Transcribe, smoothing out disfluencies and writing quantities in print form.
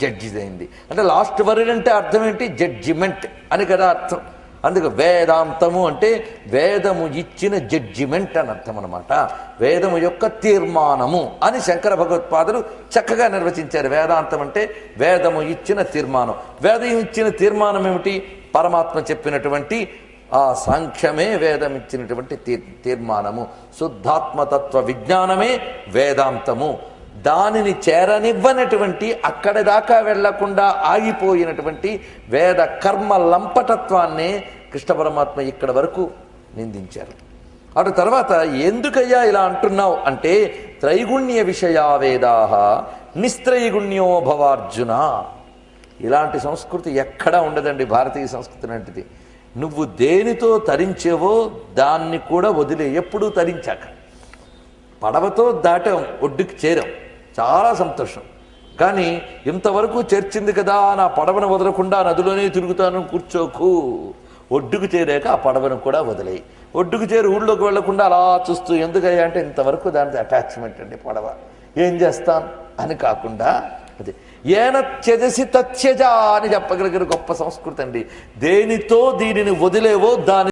Judge అయింది. అంటే last word అంటే అర్థం ఏంటి? జడ్జిమెంట్ అని కదా అర్థం. అందుకు వేదాంతము అంటే వేదము ఇచ్చిన జడ్జిమెంట్ అని అర్థం అనమాట. వేదము యొక్క తీర్మానము అని శంకర భగవత్పాదులు చక్కగా నిర్వచించారు. వేదాంతం అంటే వేదము ఇచ్చిన తీర్మానం. వేదం ఇచ్చిన తీర్మానం ఏమిటి? పరమాత్మ చెప్పినటువంటి ఆ సాంఖ్యమే వేదం ఇచ్చినటువంటి తీర్మానము. శుద్ధాత్మతత్వ విజ్ఞానమే వేదాంతము. దానిని చేరనివ్వనటువంటి, అక్కడి దాకా వెళ్లకుండా ఆగిపోయినటువంటి వేద కర్మ లంపటత్వాన్నే కృష్ణ పరమాత్మ ఇక్కడ వరకు నిందించారు. అటు తర్వాత ఎందుకయ్యా ఇలా అంటున్నావు అంటే, త్రైగుణ్య విషయా వేదాః నిస్త్రైగుణ్యో భవార్జున. ఇలాంటి సంస్కృతి ఎక్కడా ఉండదండి భారతీయ సంస్కృతి లాంటిది. నువ్వు దేనితో తరించేవో దాన్ని కూడా వదిలే. ఎప్పుడూ తరించాక పడవతో దాటాం, ఒడ్డుకి చేరాం, చాలా సంతోషం. కానీ ఇంతవరకు చేర్చింది కదా, నా పడవను వదలకుండా నదిలోనే తిరుగుతాను కూర్చోకు. ఒడ్డుకు చేరాక ఆ పడవను కూడా వదిలేయి. ఒడ్డుకు చేరి ఊళ్ళోకి వెళ్లకుండా అలా చూస్తూ, ఎందుకయ్యా అంటే ఇంతవరకు దానితో అటాచ్మెంట్ అండి పడవ, ఏం చేస్తాను అని కాకుండా, అది ఏన త్యజసి తత్యజ అని చెప్పగలిగిన గొప్ప సంస్కృతి అండి. దేనితో దీనిని వదిలేవో దాని